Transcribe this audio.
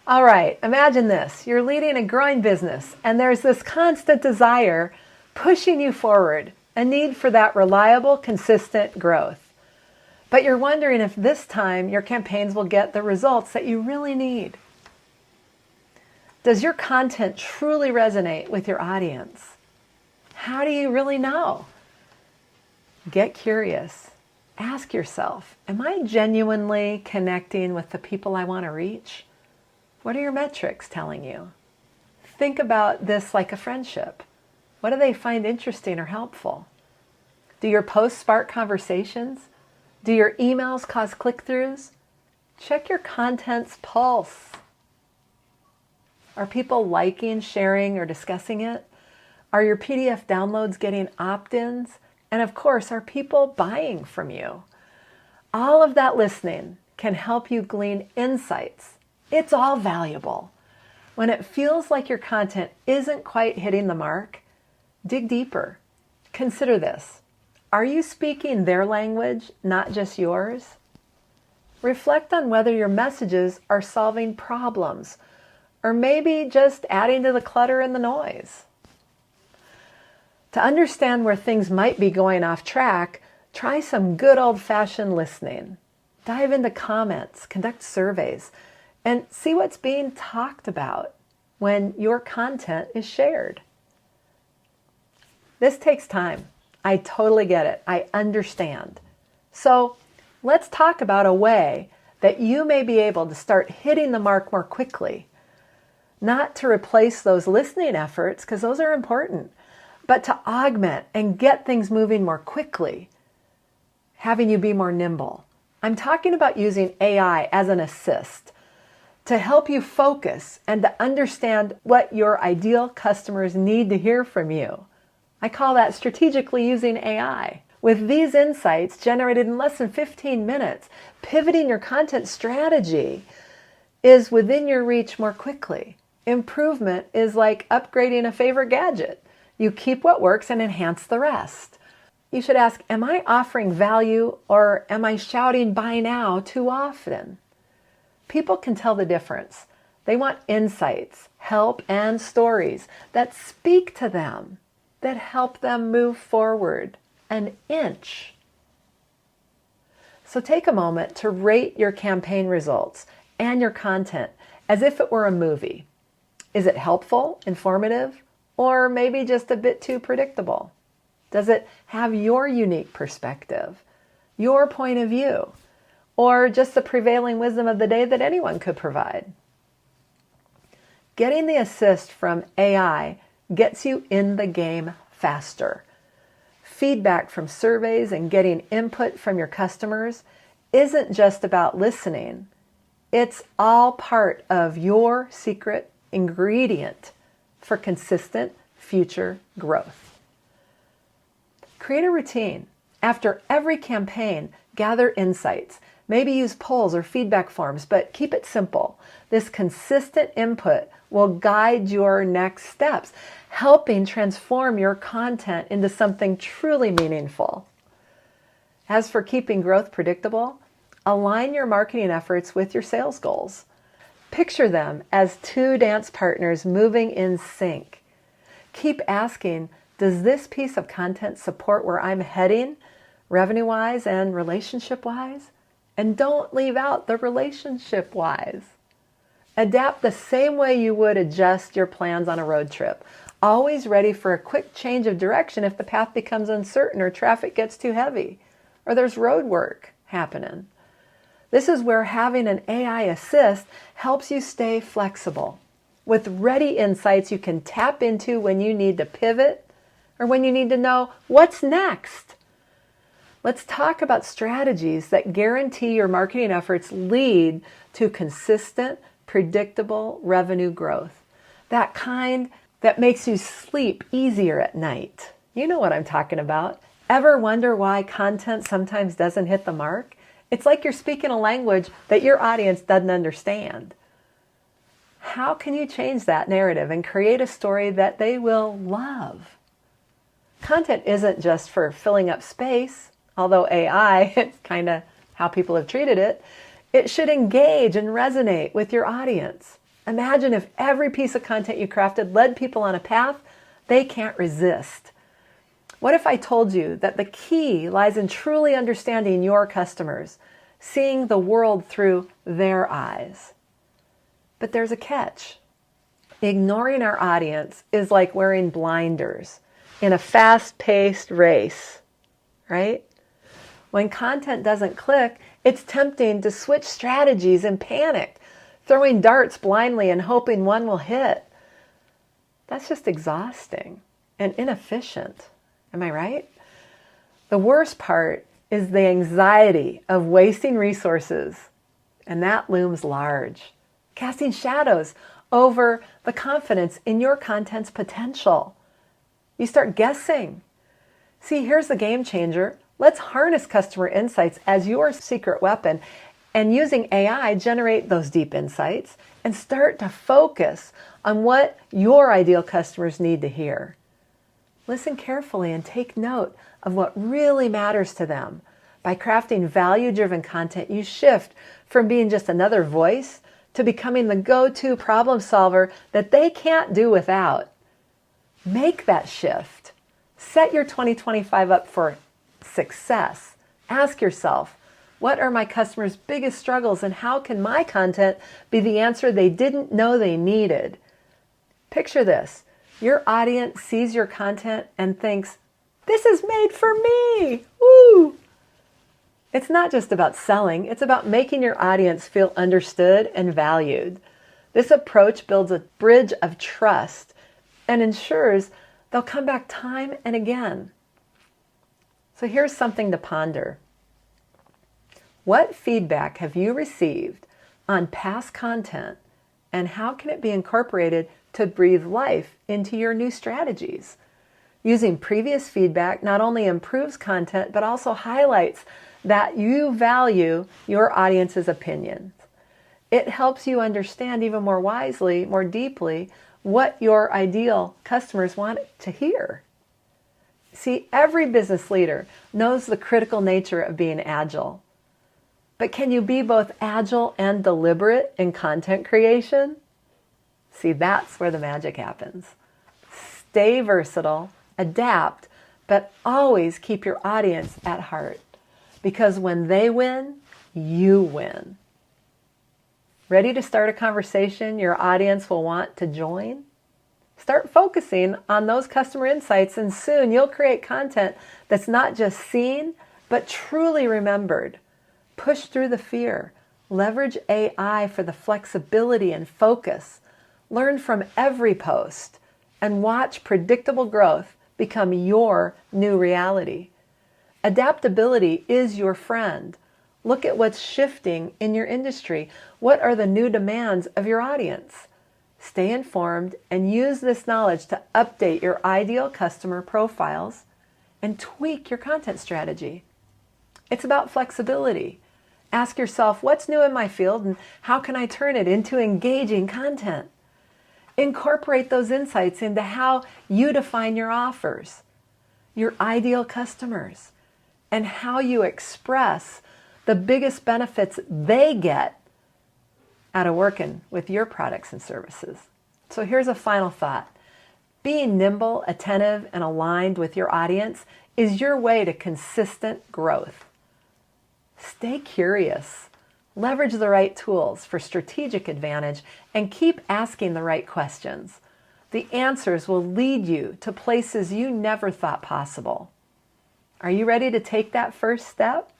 All right, imagine this. You're leading a growing business and there's this constant desire pushing you forward, a need for that reliable, consistent growth. But you're wondering if this time your campaigns will get the results that you really need. Does your content truly resonate with your audience? How do you really know? Get curious. Ask yourself, am I genuinely connecting with the people I want to reach? What are your metrics telling you? Think about this like a friendship. What do they find interesting or helpful? Do your posts spark conversations? Do your emails cause click-throughs? Check your content's pulse. Are people liking, sharing, or discussing it? Are your PDF downloads getting opt-ins? And of course, are people buying from you? All of that listening can help you glean insights. It's all valuable. When it feels like your content isn't quite hitting the mark, dig deeper. Consider this. Are you speaking their language, not just yours? Reflect on whether your messages are solving problems or maybe just adding to the clutter and the noise. To understand where things might be going off track, try some good old-fashioned listening. Dive into comments, conduct surveys, and see what's being talked about when your content is shared. This takes time. I totally get it. I understand. So let's talk about a way that you may be able to start hitting the mark more quickly. Not to replace those listening efforts, because those are important, but to augment and get things moving more quickly, having you be more nimble. I'm talking about using AI as an assist to help you focus and to understand what your ideal customers need to hear from you. I call that strategically using AI. With these insights generated in less than 15 minutes, pivoting your content strategy is within your reach more quickly. Improvement is like upgrading a favorite gadget. You keep what works and enhance the rest. You should ask, am I offering value or am I shouting buy now too often? People can tell the difference. They want insights, help, and stories that speak to them, that help them move forward an inch. So take a moment to rate your campaign results and your content as if it were a movie. Is it helpful, informative, or maybe just a bit too predictable? Does it have your unique perspective, your point of view, or just the prevailing wisdom of the day that anyone could provide? Getting the assist from AI gets you in the game faster. Feedback from surveys and getting input from your customers isn't just about listening. It's all part of your secret ingredient for consistent future growth. Create a routine. After every campaign, gather insights. Maybe use polls or feedback forms, but keep it simple. This consistent input will guide your next steps, helping transform your content into something truly meaningful. As for keeping growth predictable, align your marketing efforts with your sales goals. Picture them as two dance partners moving in sync. Keep asking, does this piece of content support where I'm heading, revenue-wise and relationship-wise? And don't leave out the relationship-wise. Adapt the same way you would adjust your plans on a road trip. Always ready for a quick change of direction if the path becomes uncertain or traffic gets too heavy or there's road work happening. This is where having an AI assist helps you stay flexible. With ready insights you can tap into when you need to pivot or when you need to know what's next. Let's talk about strategies that guarantee your marketing efforts lead to consistent, predictable revenue growth. That kind that makes you sleep easier at night. You know what I'm talking about. Ever wonder why content sometimes doesn't hit the mark? It's like you're speaking a language that your audience doesn't understand. How can you change that narrative and create a story that they will love? Content isn't just for filling up space, although AI, it's kind of how people have treated it. It should engage and resonate with your audience. Imagine if every piece of content you crafted led people on a path they can't resist. What if I told you that the key lies in truly understanding your customers, seeing the world through their eyes? But there's a catch. Ignoring our audience is like wearing blinders in a fast-paced race, right? When content doesn't click, it's tempting to switch strategies in panic, throwing darts blindly and hoping one will hit. That's just exhausting and inefficient. Am I right? The worst part is the anxiety of wasting resources, and that looms large, casting shadows over the confidence in your content's potential. You start guessing. See, here's the game changer. Let's harness customer insights as your secret weapon and using AI generate those deep insights and start to focus on what your ideal customers need to hear. Listen carefully and take note of what really matters to them. By crafting value-driven content, you shift from being just another voice to becoming the go-to problem solver that they can't do without. Make that shift. Set your 2025 up for success. Ask yourself, what are my customers' biggest struggles and how can my content be the answer they didn't know they needed? Picture this. Your audience sees your content and thinks, this is made for me. Woo! It's not just about selling, it's about making your audience feel understood and valued. This approach builds a bridge of trust and ensures they'll come back time and again. So here's something to ponder. What feedback have you received on past content and how can it be incorporated to breathe life into your new strategies? Using previous feedback not only improves content, but also highlights that you value your audience's opinions. It helps you understand even more wisely, more deeply, what your ideal customers want to hear. See, every business leader knows the critical nature of being agile. But can you be both agile and deliberate in content creation? See, that's where the magic happens. Stay versatile, adapt, but always keep your audience at heart. Because when they win, you win. Ready to start a conversation your audience will want to join? Start focusing on those customer insights and soon you'll create content that's not just seen, but truly remembered. Push through the fear. Leverage AI for the flexibility and focus. Learn from every post and watch predictable growth become your new reality. Adaptability is your friend. Look at what's shifting in your industry. What are the new demands of your audience? Stay informed and use this knowledge to update your ideal customer profiles and tweak your content strategy. It's about flexibility. Ask yourself, what's new in my field and how can I turn it into engaging content? Incorporate those insights into how you define your offers, your ideal customers, and how you express the biggest benefits they get out of working with your products and services. So here's a final thought. Being nimble, attentive, and aligned with your audience is your way to consistent growth. Stay curious. Leverage the right tools for strategic advantage and keep asking the right questions. The answers will lead you to places you never thought possible. Are you ready to take that first step?